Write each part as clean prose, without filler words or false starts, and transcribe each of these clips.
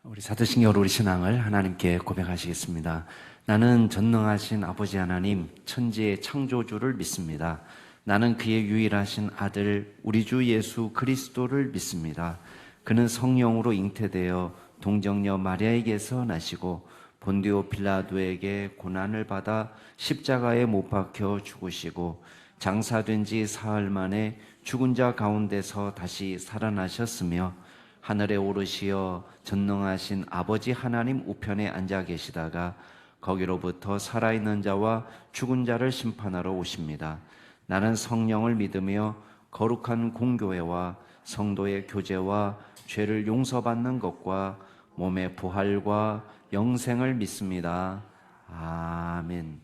우리 사도신경으로 우리 신앙을 하나님께 고백하시겠습니다. 나는 전능하신 아버지 하나님, 천지의 창조주를 믿습니다. 나는 그의 유일하신 아들, 우리 주 예수 그리스도를 믿습니다. 그는 성령으로 잉태되어 동정녀 마리아에게서 나시고 본디오 빌라도에게 고난을 받아 십자가에 못 박혀 죽으시고 장사된 지 사흘 만에 죽은 자 가운데서 다시 살아나셨으며 하늘에 오르시어 전능하신 아버지 하나님 우편에 앉아 계시다가 거기로부터 살아있는 자와 죽은 자를 심판하러 오십니다. 나는 성령을 믿으며 거룩한 공교회와 성도의 교제와 죄를 용서받는 것과 몸의 부활과 영생을 믿습니다. 아멘.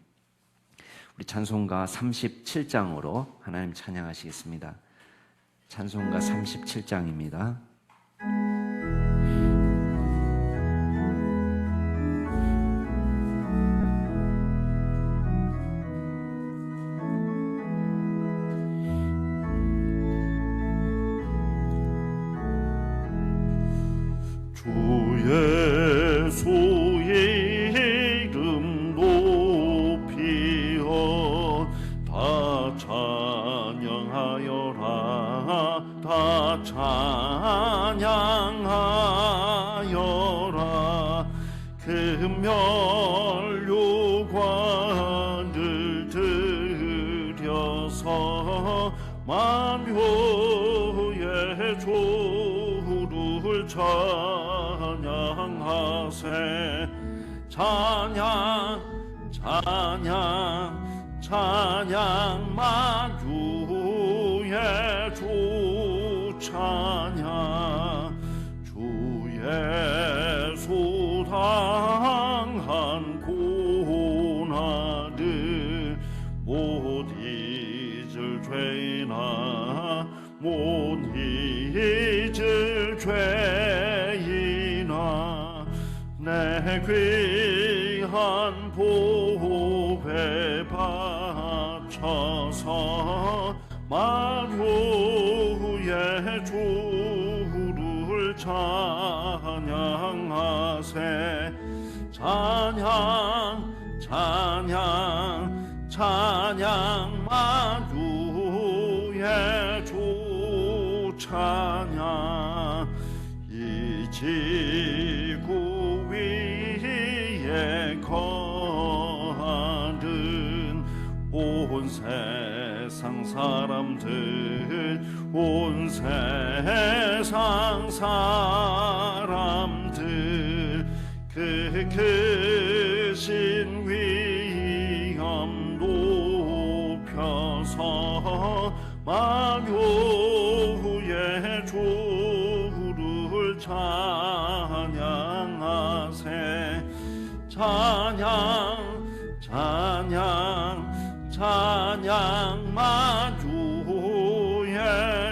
우리 찬송가 37장으로 하나님 찬양하시겠습니다. 찬송가 37장입니다. 주의 소의 이름 높이어 다 찬양하여라. 다 찬양하여라. 금면류관을 들여서 만유의 주를 찬양하세. 찬양 찬양 찬양 만주의 주 찬양. 주의 수당한 고난을 못 잊을 죄나 못 잊을 죄이나 내 귀한 보배 바쳐서 만유의 주를 찬양하세. 찬양 찬양 찬양 만유의 주 찬양. 이 지구 위에 거하는 온 세상 사람들, 온 세상 사람들 그 크신 위엄 높여서 만유의 주를 찬양하세. 찬양 찬양 찬양 만주의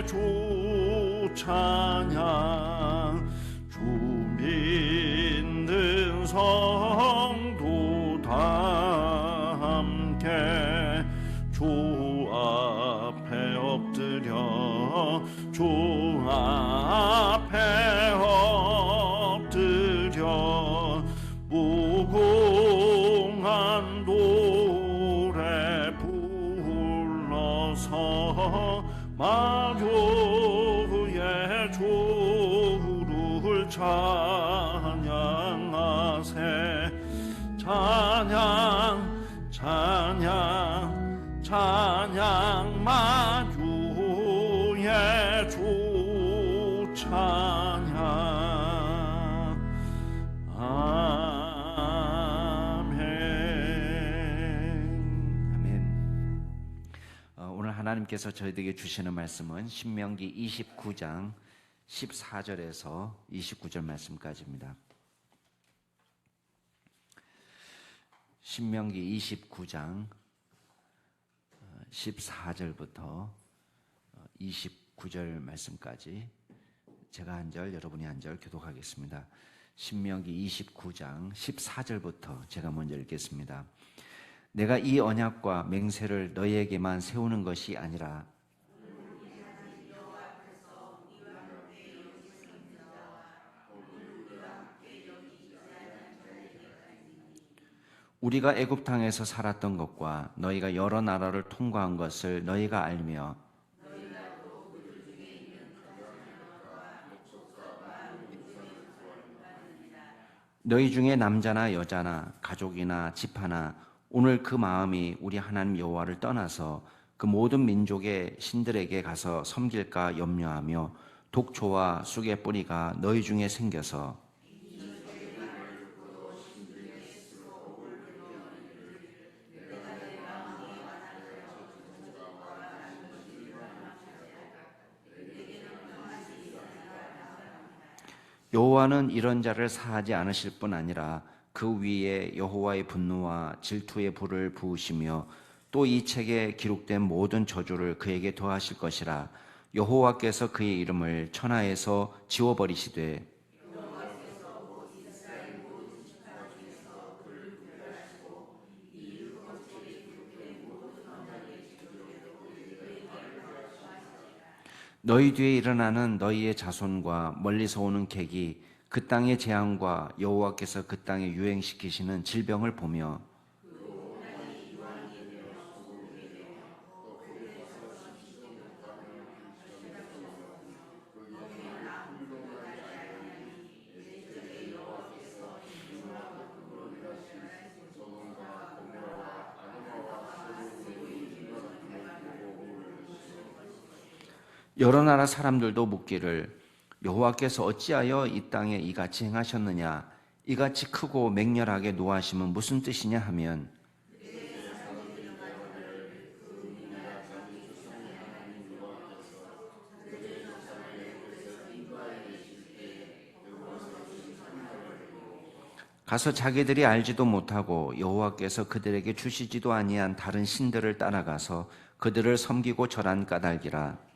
주 찬양. 주 믿는 성도 다 함께 주 앞에 엎드려 주 앞에 엎드려 무궁한 노래 불러서 만유의 주를 찬양하세. 찬양 찬양 찬양 만유의 주 찬양. 아멘. 오늘 하나님께서 저희에게 주시는 말씀은 신명기 29장 14절에서 29절 말씀까지입니다. 신명기 29장 14절부터 29절 말씀까지 제가 한 절, 여러분이 한 절 교독하겠습니다. 신명기 29장 14절부터 제가 먼저 읽겠습니다. 내가 이 언약과 맹세를 너희에게만 세우는 것이 아니라 우리가 애굽 땅에서 살았던 것과 너희가 여러 나라를 통과한 것을 너희가 알며 너희 중에 남자나 여자나 가족이나 집하나 오늘 그 마음이 우리 하나님 여호와를 떠나서 그 모든 민족의 신들에게 가서 섬길까 염려하며 독초와 쑥의 뿌리가 너희 중에 생겨서 여호와는 이런 자를 사하지 않으실 뿐 아니라 그 위에 여호와의 분노와 질투의 불을 부으시며 또 이 책에 기록된 모든 저주를 그에게 더하실 것이라. 여호와께서 그의 이름을 천하에서 지워버리시되 너희 뒤에 일어나는 너희의 자손과 멀리서 오는 객이 그 땅의 재앙과 여호와께서 그 땅에 유행시키시는 질병을 보며 여러 나라 사람들도 묻기를 여호와께서 어찌하여 이 땅에 이같이 행하셨느냐, 이같이 크고 맹렬하게 노하심은 무슨 뜻이냐 하면 가서 자기들이 알지도 못하고 여호와께서 그들에게 주시지도 아니한 다른 신들을 따라가서 그들을 섬기고 절한 까닭이라.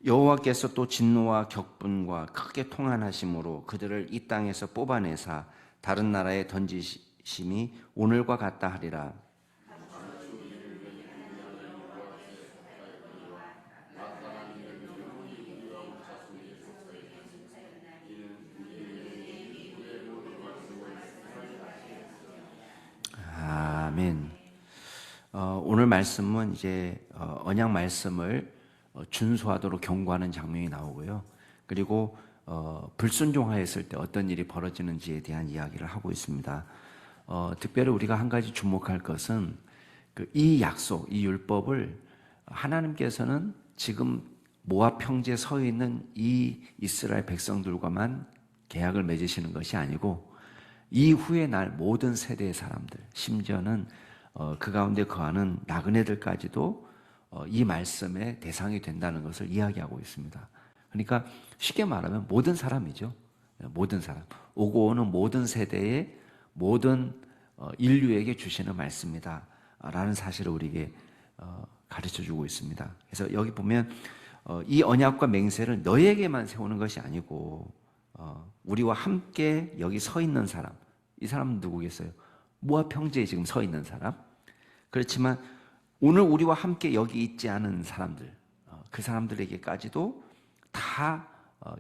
여호와께서 또 진노와 격분과 크게 통한하심으로 그들을 이 땅에서 뽑아내사 다른 나라에 던지심이 오늘과 같다 하리라. 아멘. 오늘 말씀은 이제 언약 말씀을 준수하도록 경고하는 장면이 나오고요. 그리고 불순종하였을 때 어떤 일이 벌어지는지에 대한 이야기를 하고 있습니다. 특별히 우리가 한 가지 주목할 것은 이 약속, 이 율법을 하나님께서는 지금 모압 평지에 서 있는 이 이스라엘 백성들과만 계약을 맺으시는 것이 아니고 이후에 날 모든 세대의 사람들, 심지어는 그 가운데 거하는 나그네들까지도 이 말씀의 대상이 된다는 것을 이야기하고 있습니다. 그러니까 쉽게 말하면 모든 사람이죠. 모든 사람. 오고 오는 모든 세대의 모든 인류에게 주시는 말씀이다 라는 사실을 우리에게 가르쳐주고 있습니다. 그래서 여기 보면 이 언약과 맹세를 너에게만 세우는 것이 아니고 우리와 함께 여기 서 있는 사람, 이 사람은 누구겠어요? 모압 평지에 지금 서 있는 사람. 그렇지만 오늘 우리와 함께 여기 있지 않은 사람들, 그 사람들에게까지도 다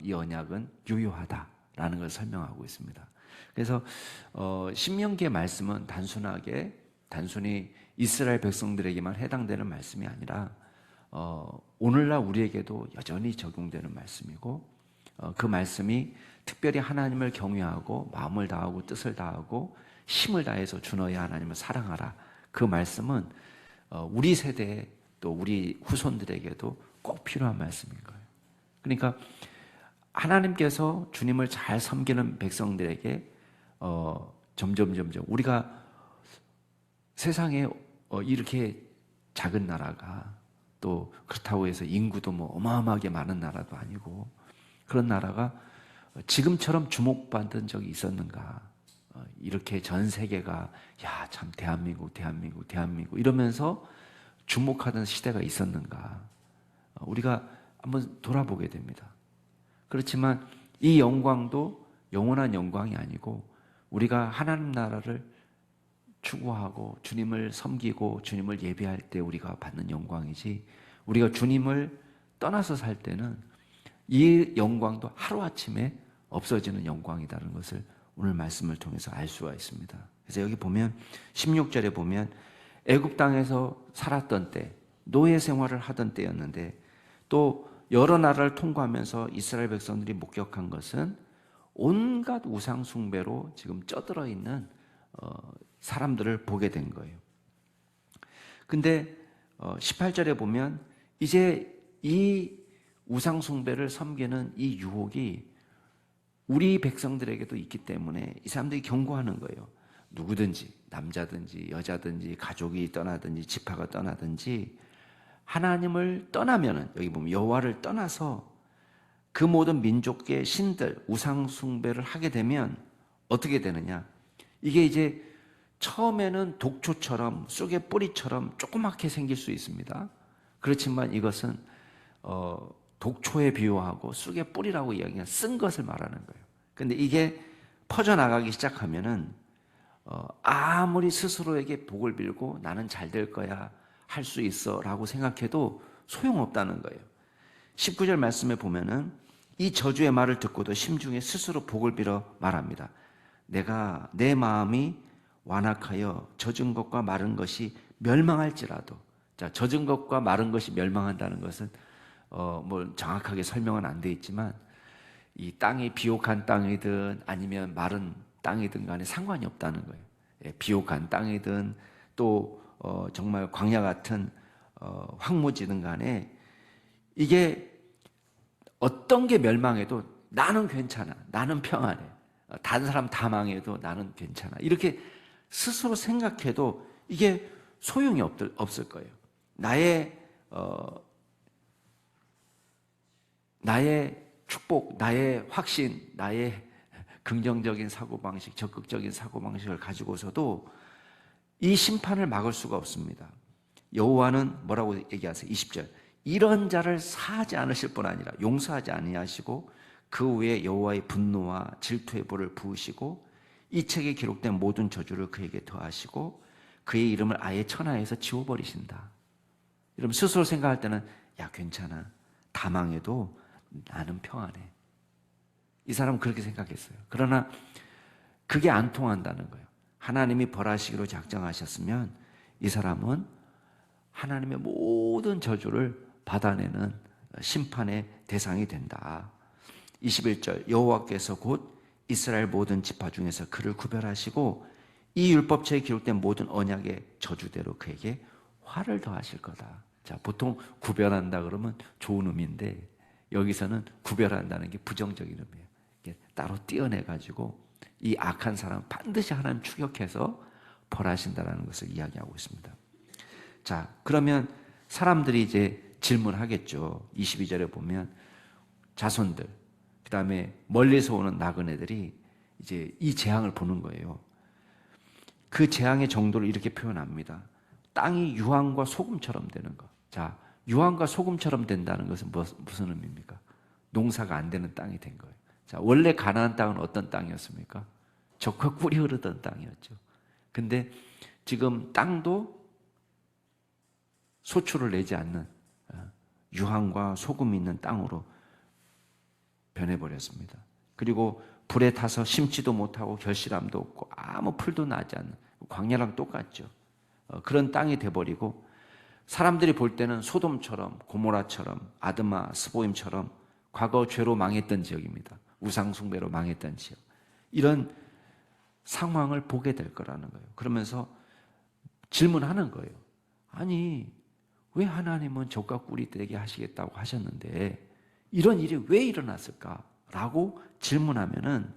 이 언약은 유효하다라는 것을 설명하고 있습니다. 그래서 신명기의 말씀은 단순히 이스라엘 백성들에게만 해당되는 말씀이 아니라 오늘날 우리에게도 여전히 적용되는 말씀이고 그 말씀이 특별히 하나님을 경외하고 마음을 다하고 뜻을 다하고 힘을 다해서 주 너희 하나님을 사랑하라. 그 말씀은 우리 세대 또 우리 후손들에게도 꼭 필요한 말씀인 거예요. 그러니까 하나님께서 주님을 잘 섬기는 백성들에게 점점 우리가 세상에 이렇게 작은 나라가 또 그렇다고 해서 인구도 뭐 어마어마하게 많은 나라도 아니고 그런 나라가 지금처럼 주목받은 적이 있었는가? 이렇게 전 세계가 야, 참 대한민국 이러면서 주목하던 시대가 있었는가? 우리가 한번 돌아보게 됩니다. 그렇지만 이 영광도 영원한 영광이 아니고 우리가 하나님 나라를 추구하고 주님을 섬기고 주님을 예배할 때 우리가 받는 영광이지 우리가 주님을 떠나서 살 때는 이 영광도 하루아침에 없어지는 영광이라는 것을 오늘 말씀을 통해서 알 수가 있습니다. 그래서 여기 보면 16절에 보면 애굽 땅에서 살았던 때, 노예 생활을 하던 때였는데, 또 여러 나라를 통과하면서 이스라엘 백성들이 목격한 것은 온갖 우상 숭배로 지금 쩌들어 있는 사람들을 보게 된 거예요. 근데 18절에 보면 이제 이 우상 숭배를 섬기는 이 유혹이 우리 백성들에게도 있기 때문에 이 사람들이 경고하는 거예요. 누구든지, 남자든지 여자든지 가족이 떠나든지 지파가 떠나든지 하나님을 떠나면은, 여기 보면 여호와를 떠나서 그 모든 민족의 신들 우상 숭배를 하게 되면 어떻게 되느냐? 이게 이제 처음에는 독초처럼 쑥의 뿌리처럼 조그맣게 생길 수 있습니다. 그렇지만 이것은 독초에 비유하고 쑥의 뿌리라고 이야기하는 쓴 것을 말하는 거예요. 근데 이게 퍼져나가기 시작하면은 아무리 스스로에게 복을 빌고 나는 잘 될 거야, 할 수 있어 라고 생각해도 소용없다는 거예요. 19절 말씀에 보면은 이 저주의 말을 듣고도 심중에 스스로 복을 빌어 말합니다. 내가 내 마음이 완악하여 젖은 것과 마른 것이 멸망할지라도. 자, 젖은 것과 마른 것이 멸망한다는 것은 뭐 정확하게 설명은 안 돼 있지만 이 땅이 비옥한 땅이든 아니면 마른 땅이든 간에 상관이 없다는 거예요. 예, 비옥한 땅이든 또 정말 광야 같은 황무지든 간에 이게 어떤 게 멸망해도 나는 괜찮아, 나는 평안해, 다른 사람 다 망해도 나는 괜찮아, 이렇게 스스로 생각해도 이게 소용이 없을 거예요. 나의 축복, 나의 확신, 나의 긍정적인 사고방식, 적극적인 사고방식을 가지고서도 이 심판을 막을 수가 없습니다. 여호와는 뭐라고 얘기하세요? 20절. 이런 자를 사하지 않으실 뿐 아니라 용서하지 아니하시고 그 후에 여호와의 분노와 질투의 불을 부으시고 이 책에 기록된 모든 저주를 그에게 더하시고 그의 이름을 아예 천하에서 지워버리신다. 여러분 스스로 생각할 때는 야 괜찮아, 다 망해도 나는 평안해. 이 사람은 그렇게 생각했어요. 그러나 그게 안 통한다는 거예요. 하나님이 벌하시기로 작정하셨으면 이 사람은 하나님의 모든 저주를 받아내는 심판의 대상이 된다. 21절 여호와께서 곧 이스라엘 모든 지파 중에서 그를 구별하시고 이 율법책에 기록된 모든 언약의 저주대로 그에게 화를 더하실 거다. 자, 보통 구별한다 그러면 좋은 의미인데 여기서는 구별한다는 게 부정적인 의미예요. 이게 따로 떼어내가지고 이 악한 사람 반드시 하나님 추격해서 벌하신다는 것을 이야기하고 있습니다. 자, 그러면 사람들이 이제 질문하겠죠. 22절에 보면 자손들, 그 다음에 멀리서 오는 나그네들이 이제 이 재앙을 보는 거예요. 그 재앙의 정도를 이렇게 표현합니다. 땅이 유황과 소금처럼 되는 것. 자, 유황과 소금처럼 된다는 것은 무슨 의미입니까? 농사가 안 되는 땅이 된 거예요. 자, 원래 가나안 땅은 어떤 땅이었습니까? 적과 꿀이 흐르던 땅이었죠. 근데 지금 땅도 소출을 내지 않는 유황과 소금이 있는 땅으로 변해버렸습니다. 그리고 불에 타서 심지도 못하고 결실함도 없고 아무 풀도 나지 않는 광야랑 똑같죠. 그런 땅이 돼버리고 사람들이 볼 때는 소돔처럼 고모라처럼 아드마 스보임처럼 과거 죄로 망했던 지역입니다. 우상숭배로 망했던 지역. 이런 상황을 보게 될 거라는 거예요. 그러면서 질문하는 거예요. 아니 왜 하나님은 젖과 꿀이 되게 하시겠다고 하셨는데 이런 일이 왜 일어났을까라고 질문하면은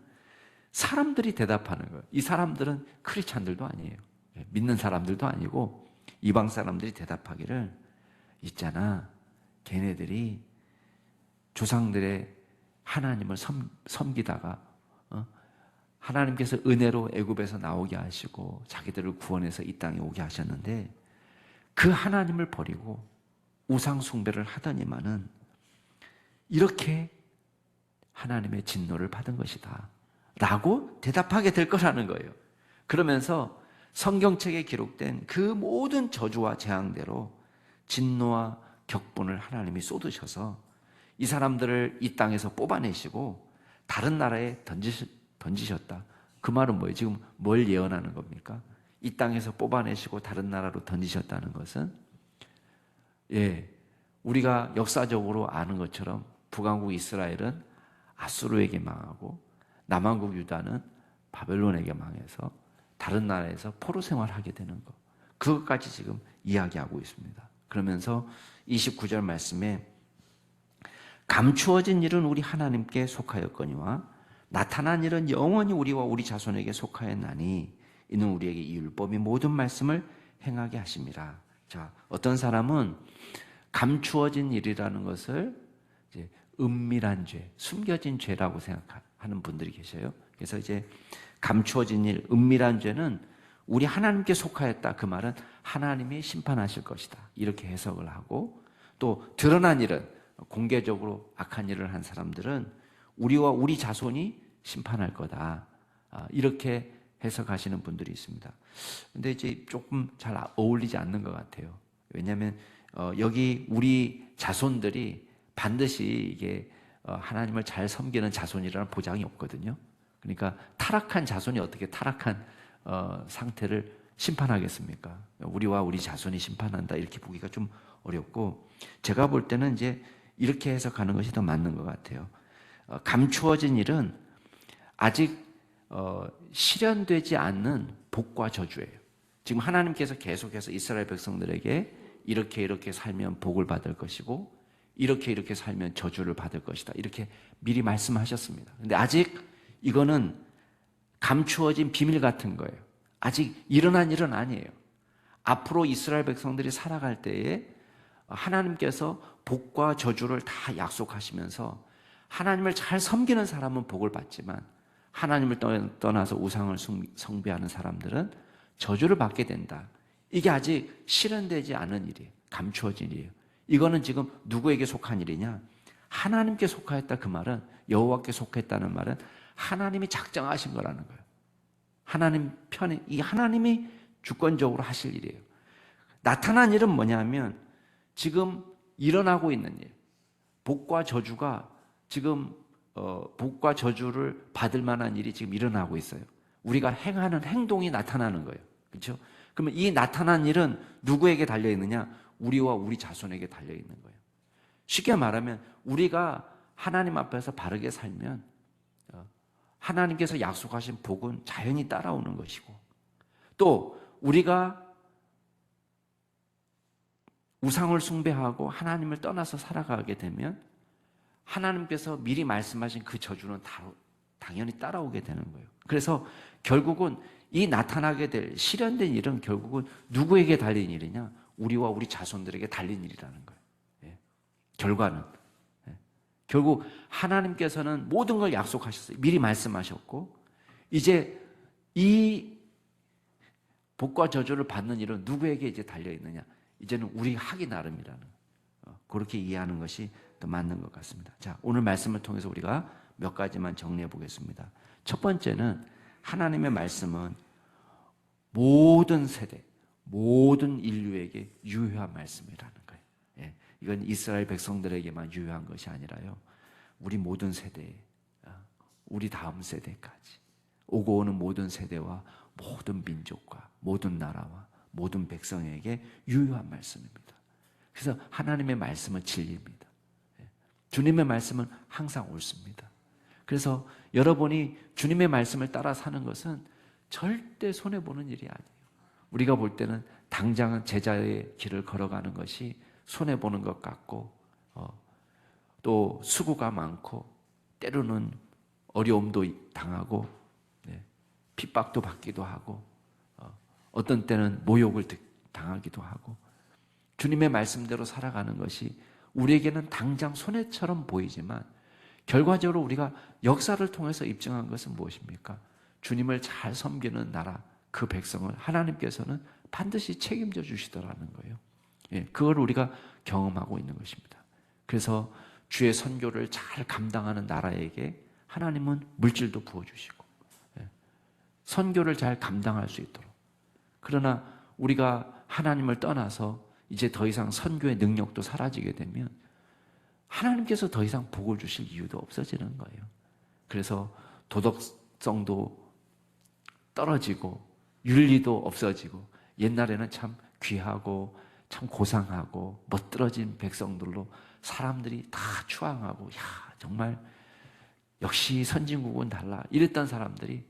사람들이 대답하는 거예요. 이 사람들은 크리스찬들도 아니에요. 믿는 사람들도 아니고 이방 사람들이 대답하기를 있잖아. 걔네들이 조상들의 하나님을 섬기다가 하나님께서 은혜로 애굽에서 나오게 하시고 자기들을 구원해서 이 땅에 오게 하셨는데 그 하나님을 버리고 우상 숭배를 하더니만은 이렇게 하나님의 진노를 받은 것이다 라고 대답하게 될 거라는 거예요. 그러면서 성경책에 기록된 그 모든 저주와 재앙대로 진노와 격분을 하나님이 쏟으셔서 이 사람들을 이 땅에서 뽑아내시고 다른 나라에 던지셨다. 그 말은 뭐예요? 지금 뭘 예언하는 겁니까? 이 땅에서 뽑아내시고 다른 나라로 던지셨다는 것은 우리가 역사적으로 아는 것처럼 북왕국 이스라엘은 아수르에게 망하고 남왕국 유다는 바벨론에게 망해서 다른 나라에서 포로 생활하게 되는 것, 그것까지 지금 이야기하고 있습니다. 그러면서 29절 말씀에 감추어진 일은 우리 하나님께 속하였거니와 나타난 일은 영원히 우리와 우리 자손에게 속하였나니 이는 우리에게 이 율법이 모든 말씀을 행하게 하심이라. 자, 어떤 사람은 감추어진 일이라는 것을 이제 은밀한 죄, 숨겨진 죄라고 생각하는 분들이 계셔요. 그래서 이제 감추어진 일, 은밀한 죄는 우리 하나님께 속하였다. 그 말은 하나님이 심판하실 것이다. 이렇게 해석을 하고, 또 드러난 일은 공개적으로 악한 일을 한 사람들은 우리와 우리 자손이 심판할 거다. 이렇게 해석하시는 분들이 있습니다. 근데 이제 조금 잘 어울리지 않는 것 같아요. 왜냐하면 여기 우리 자손들이 반드시 이게 하나님을 잘 섬기는 자손이라는 보장이 없거든요. 그러니까 타락한 자손이 어떻게 타락한 상태를 심판하겠습니까? 우리와 우리 자손이 심판한다 이렇게 보기가 좀 어렵고, 제가 볼 때는 이제 이렇게 해석하는 것이 더 맞는 것 같아요. 감추어진 일은 아직 실현되지 않는 복과 저주예요. 지금 하나님께서 계속해서 이스라엘 백성들에게 이렇게 살면 복을 받을 것이고 이렇게 살면 저주를 받을 것이다, 이렇게 미리 말씀하셨습니다. 근데 아직 이거는 감추어진 비밀 같은 거예요. 아직 일어난 일은 아니에요. 앞으로 이스라엘 백성들이 살아갈 때에 하나님께서 복과 저주를 다 약속하시면서 하나님을 잘 섬기는 사람은 복을 받지만 하나님을 떠나서 우상을 숭배하는 사람들은 저주를 받게 된다. 이게 아직 실현되지 않은 일이에요. 감추어진 일이에요. 이거는 지금 누구에게 속한 일이냐? 하나님께 속하였다. 그 말은, 여호와께 속했다는 말은 하나님이 작정하신 거라는 거예요. 하나님 편에, 이 하나님이 주권적으로 하실 일이에요. 나타난 일은 뭐냐면 지금 일어나고 있는 일, 복과 저주가 지금 복과 저주를 받을 만한 일이 지금 일어나고 있어요. 우리가 행하는 행동이 나타나는 거예요. 그렇죠? 그러면 이 나타난 일은 누구에게 달려 있느냐? 우리와 우리 자손에게 달려 있는 거예요. 쉽게 말하면 우리가 하나님 앞에서 바르게 살면 하나님께서 약속하신 복은 자연히 따라오는 것이고, 또 우리가 우상을 숭배하고 하나님을 떠나서 살아가게 되면 하나님께서 미리 말씀하신 그 저주는 당연히 따라오게 되는 거예요. 그래서 결국은 이 나타나게 될 실현된 일은 결국은 누구에게 달린 일이냐? 우리와 우리 자손들에게 달린 일이라는 거예요. 결과는 결국 하나님께서는 모든 걸 약속하셨어요. 미리 말씀하셨고, 이제 이 복과 저주를 받는 일은 누구에게 이제 달려 있느냐? 이제는 우리가 하기 나름이라는, 그렇게 이해하는 것이 더 맞는 것 같습니다. 자, 오늘 말씀을 통해서 우리가 몇 가지만 정리해 보겠습니다. 첫 번째는 하나님의 말씀은 모든 세대, 모든 인류에게 유효한 말씀이라는 거예요. 이건 이스라엘 백성들에게만 유효한 것이 아니라요, 우리 모든 세대에, 우리 다음 세대까지, 오고 오는 모든 세대와 모든 민족과 모든 나라와 모든 백성에게 유효한 말씀입니다. 그래서 하나님의 말씀은 진리입니다. 주님의 말씀은 항상 옳습니다. 그래서 여러분이 주님의 말씀을 따라 사는 것은 절대 손해보는 일이 아니에요. 우리가 볼 때는 당장은 제자의 길을 걸어가는 것이 손해보는 것 같고, 또 수고가 많고 때로는 어려움도 당하고 핍박도 받기도 하고 어떤 때는 모욕을 당하기도 하고, 주님의 말씀대로 살아가는 것이 우리에게는 당장 손해처럼 보이지만 결과적으로 우리가 역사를 통해서 입증한 것은 무엇입니까? 주님을 잘 섬기는 나라, 그 백성을 하나님께서는 반드시 책임져 주시더라는 거예요. 그걸 우리가 경험하고 있는 것입니다. 그래서 주의 선교를 잘 감당하는 나라에게 하나님은 물질도 부어주시고 선교를 잘 감당할 수 있도록. 그러나 우리가 하나님을 떠나서 이제 더 이상 선교의 능력도 사라지게 되면 하나님께서 더 이상 복을 주실 이유도 없어지는 거예요. 그래서 도덕성도 떨어지고 윤리도 없어지고, 옛날에는 참 귀하고 참 고상하고 멋들어진 백성들로 사람들이 다 추앙하고, 야, 정말 역시 선진국은 달라 이랬던 사람들이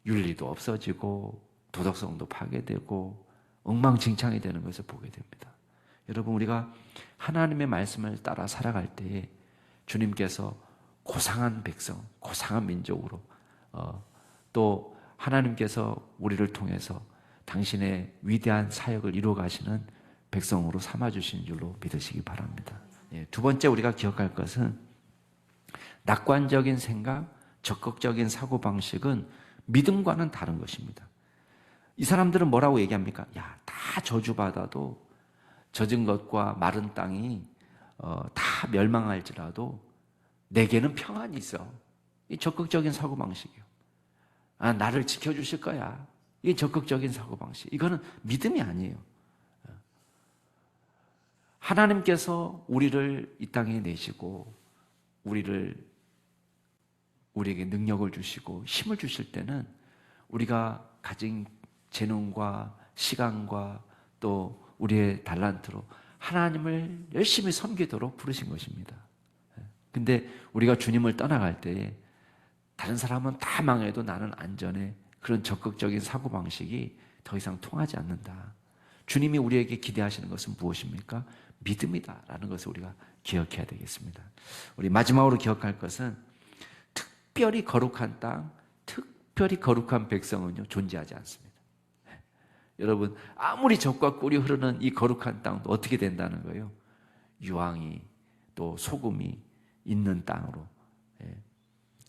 윤리도 없어지고 도덕성도 파괴되고 엉망진창이 되는 것을 보게 됩니다. 여러분, 우리가 하나님의 말씀을 따라 살아갈 때에 주님께서 고상한 백성, 고상한 민족으로, 또 하나님께서 우리를 통해서 당신의 위대한 사역을 이루어 가시는 백성으로 삼아주신 줄로 믿으시기 바랍니다. 두 번째 우리가 기억할 것은, 낙관적인 생각, 적극적인 사고방식은 믿음과는 다른 것입니다. 이 사람들은 뭐라고 얘기합니까? 야, 다 저주받아도 젖은 것과 마른 땅이 다 멸망할지라도 내게는 평안이 있어. 이 적극적인 사고방식이에요. 아, 나를 지켜주실 거야. 이게 적극적인 사고방식. 이거는 믿음이 아니에요. 하나님께서 우리를 이 땅에 내시고 우리에게 능력을 주시고 힘을 주실 때는 우리가 가진 재능과 시간과 또 우리의 달란트로 하나님을 열심히 섬기도록 부르신 것입니다. 근데 우리가 주님을 떠나갈 때에 다른 사람은 다 망해도 나는 안전해, 그런 적극적인 사고방식이 더 이상 통하지 않는다. 주님이 우리에게 기대하시는 것은 무엇입니까? 믿음이다라는 것을 우리가 기억해야 되겠습니다. 우리 마지막으로 기억할 것은, 특별히 거룩한 땅, 특별히 거룩한 백성은요, 존재하지 않습니다. 여러분, 아무리 젖과 꿀이 흐르는 이 거룩한 땅도 어떻게 된다는 거예요? 유황이 또 소금이 있는 땅으로,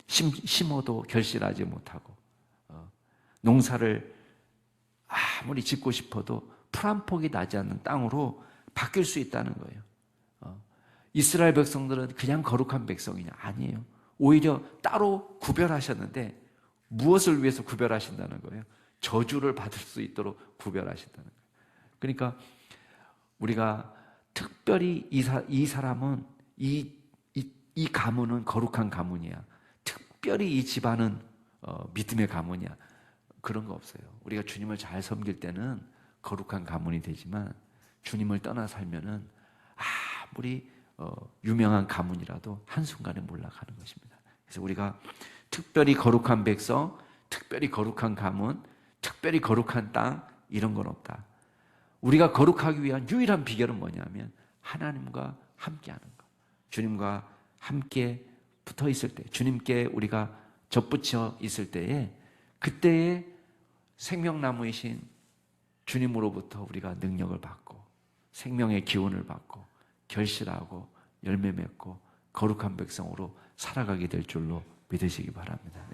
심어도 결실하지 못하고, 농사를 아무리 짓고 싶어도 풀 한 폭이 나지 않는 땅으로 바뀔 수 있다는 거예요. 이스라엘 백성들은 그냥 거룩한 백성이냐? 아니에요. 오히려 따로 구별하셨는데, 무엇을 위해서 구별하신다는 거예요? 저주를 받을 수 있도록 구별하신다는 거예요. 그러니까 우리가 특별히 이 사람은, 이 가문은 거룩한 가문이야, 특별히 이 집안은 믿음의 가문이야, 그런 거 없어요. 우리가 주님을 잘 섬길 때는 거룩한 가문이 되지만, 주님을 떠나 살면은 아무리 유명한 가문이라도 한순간에 몰락하는 것입니다. 그래서 우리가 특별히 거룩한 백성, 특별히 거룩한 가문, 특별히 거룩한 땅, 이런 건 없다. 우리가 거룩하기 위한 유일한 비결은 뭐냐면, 하나님과 함께하는 것. 주님과 함께 붙어 있을 때, 주님께 우리가 접붙여 있을 때에, 그때에 생명나무이신 주님으로부터 우리가 능력을 받고 생명의 기운을 받고 결실하고 열매 맺고 거룩한 백성으로 살아가게 될 줄로 믿으시기 바랍니다.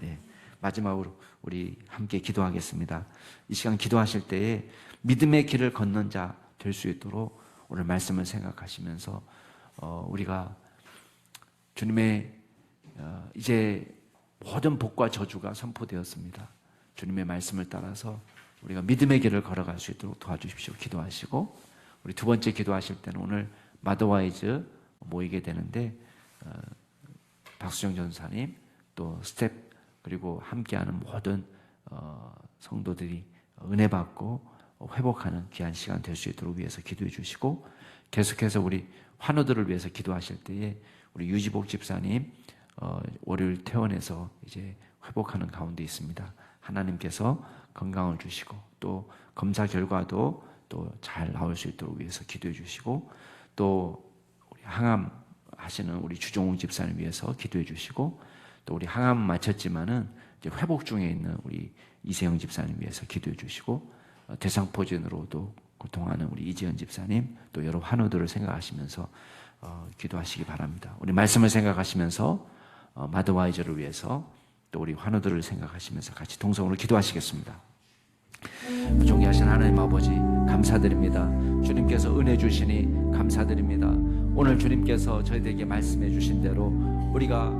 마지막으로 우리 함께 기도하겠습니다. 이 시간 기도하실 때에 믿음의 길을 걷는 자 될 수 있도록 오늘 말씀을 생각하시면서, 우리가 주님의 이제 모든 복과 저주가 선포되었습니다. 주님의 말씀을 따라서 우리가 믿음의 길을 걸어갈 수 있도록 도와주십시오. 기도하시고, 우리 두 번째 기도하실 때는 오늘 마더와이즈 모이게 되는데, 박수정 전사님, 또 스텝, 그리고 함께하는 모든 성도들이 은혜 받고 회복하는 귀한 시간 될 수 있도록 위해서 기도해 주시고, 계속해서 우리 환우들을 위해서 기도하실 때에 우리 유지복 집사님 월요일 퇴원해서 이제 회복하는 가운데 있습니다. 하나님께서 건강을 주시고, 또 검사 결과도 또 잘 나올 수 있도록 위해서 기도해 주시고, 또 우리 항암 하시는 우리 주종웅 집사님 위해서 기도해 주시고, 또 우리 항암 마쳤지만은 이제 회복 중에 있는 우리 이세영 집사님 위해서 기도해 주시고, 대상포진으로도 고통하는 우리 이지연 집사님, 또 여러 환우들을 생각하시면서 기도하시기 바랍니다. 우리 말씀을 생각하시면서 마더와이저를 위해서, 또 우리 환우들을 생각하시면서 같이 동성으로 기도하시겠습니다. 존귀하신 하나님 아버지, 감사드립니다. 주님께서 은혜 주시니 감사드립니다. 오늘 주님께서 저희들에게 말씀해 주신 대로 우리가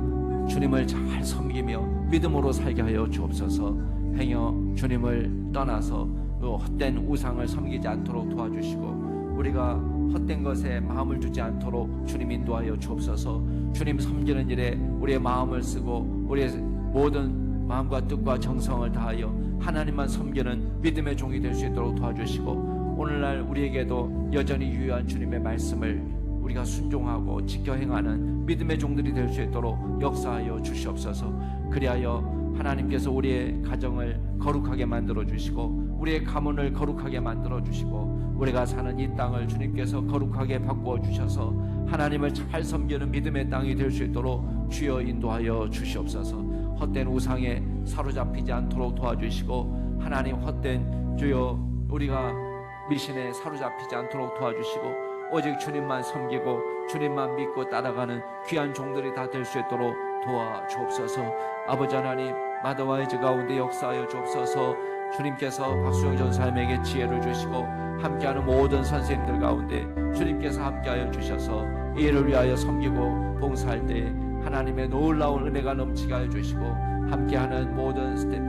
주님을 잘 섬기며 믿음으로 살게 하여 주옵소서. 행여 주님을 떠나서 그 헛된 우상을 섬기지 않도록 도와주시고, 우리가 헛된 것에 마음을 두지 않도록 주님 인도하여 주옵소서. 주님 섬기는 일에 우리의 마음을 쓰고 우리의 모든 마음과 뜻과 정성을 다하여 하나님만 섬기는 믿음의 종이 될 수 있도록 도와주시고, 오늘날 우리에게도 여전히 유효한 주님의 말씀을 우리가 순종하고 지켜 행하는 믿음의 종들이 될 수 있도록 역사하여 주시옵소서. 그리하여 하나님께서 우리의 가정을 거룩하게 만들어 주시고 우리의 가문을 거룩하게 만들어 주시고 우리가 사는 이 땅을 주님께서 거룩하게 바꾸어 주셔서 하나님을 잘 섬기는 믿음의 땅이 될 수 있도록 주여 인도하여 주시옵소서. 헛된 우상에 사로잡히지 않도록 도와주시고, 하나님 헛된 주여 우리가 미신에 사로잡히지 않도록 도와주시고, 오직 주님만 섬기고 주님만 믿고 따라가는 귀한 종들이 다 될 수 있도록 도와주옵소서. 아버지 하나님, 마더와이즈 가운데 역사하여 주옵소서. 주님께서 박수영 전사님에게 지혜를 주시고 함께하는 모든 선생님들 가운데 주님께서 함께하여 주셔서 이 일을 위하여 섬기고 봉사할 때 하나님의 놀라운 은혜가 넘치게 하여 주시고, 함께하는 모든 스텝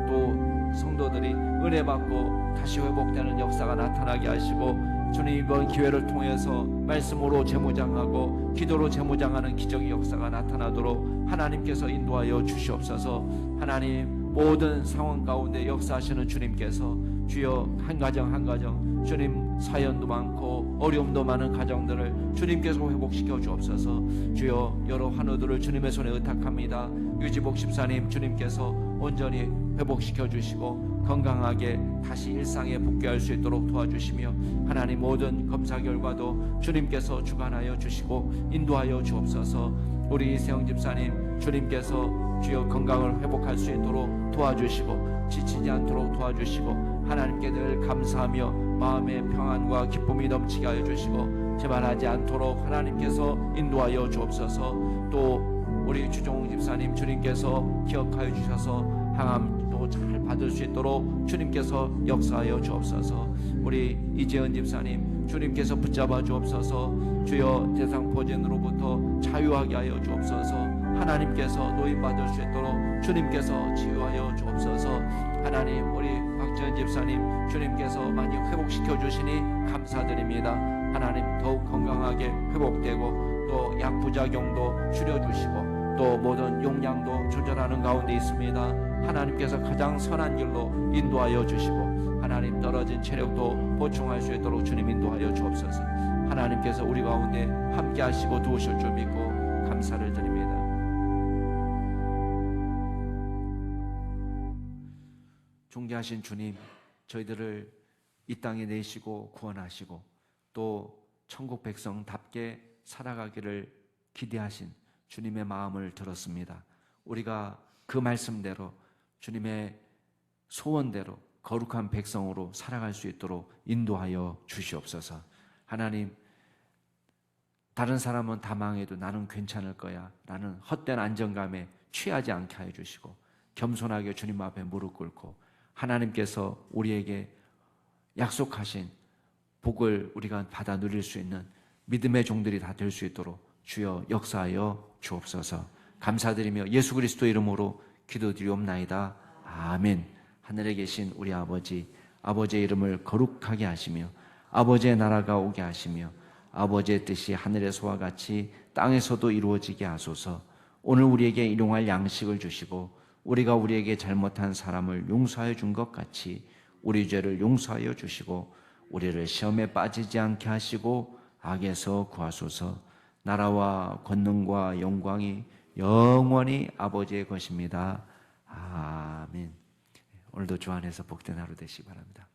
또 성도들이 은혜 받고 다시 회복되는 역사가 나타나게 하시고, 주님 이번 기회를 통해서 말씀으로 재무장하고 기도로 재무장하는 기적의 역사가 나타나도록 하나님께서 인도하여 주시옵소서. 하나님, 모든 상황 가운데 역사하시는 주님께서 주여 한 가정 한 가정 주님 사연도 많고 어려움도 많은 가정들을 주님께서 회복시켜 주옵소서. 주여 여러 환우들을 주님의 손에 의탁합니다. 유지복 집사님 주님께서 온전히 회복시켜 주시고 건강하게 다시 일상에 복귀할 수 있도록 도와주시며, 하나님 모든 검사 결과도 주님께서 주관하여 주시고 인도하여 주옵소서. 우리 이세영 집사님 주님께서 주여 건강을 회복할 수 있도록 도와주시고 지치지 않도록 도와주시고 하나님께 늘 감사하며 마음의 평안과 기쁨이 넘치게 하여 주시고 재발하지 않도록 하나님께서 인도하여 주옵소서. 또 우리 주종웅 집사님 주님께서 기억하여 주셔서 항암도 잘 받을 수 있도록 주님께서 역사하여 주옵소서. 우리 이재은 집사님 주님께서 붙잡아 주옵소서. 주여 대상포진으로부터 자유하게 하여 주옵소서. 하나님께서 노인받을 수 있도록 주님께서 치유하여 주옵소서. 하나님, 우리 박지은 집사님 주님께서 많이 회복시켜 주시니 감사드립니다. 하나님 더욱 건강하게 회복되고 또 약부작용도 줄여주시고 또 모든 용량도 조절하는 가운데 있습니다. 하나님께서 가장 선한 길로 인도하여 주시고 하나님 떨어진 체력도 보충할 수 있도록 주님 인도하여 주옵소서. 하나님께서 우리 가운데 함께 하시고 도우실 줄 믿고 감사를 드립니다. 존귀하신 주님, 저희들을 이 땅에 내시고 구원하시고 또 천국 백성답게 살아가기를 기대하신 주님의 마음을 들었습니다. 우리가 그 말씀대로 주님의 소원대로 거룩한 백성으로 살아갈 수 있도록 인도하여 주시옵소서. 하나님, 다른 사람은 다 망해도 나는 괜찮을 거야 라는 헛된 안정감에 취하지 않게 하여 주시고 겸손하게 주님 앞에 무릎 꿇고 하나님께서 우리에게 약속하신 복을 우리가 받아 누릴 수 있는 믿음의 종들이 다 될 수 있도록 주여 역사하여 주옵소서. 감사드리며 예수 그리스도 이름으로 기도드리옵나이다. 아멘. 하늘에 계신 우리 아버지, 아버지의 이름을 거룩하게 하시며 아버지의 나라가 오게 하시며 아버지의 뜻이 하늘에서와 같이 땅에서도 이루어지게 하소서. 오늘 우리에게 일용할 양식을 주시고 우리가 우리에게 잘못한 사람을 용서하여 준 것 같이 우리 죄를 용서하여 주시고 우리를 시험에 빠지지 않게 하시고 악에서 구하소서. 나라와 권능과 영광이 영원히 아버지의 것입니다. 아멘. 오늘도 주 안에서 복된 하루 되시기 바랍니다.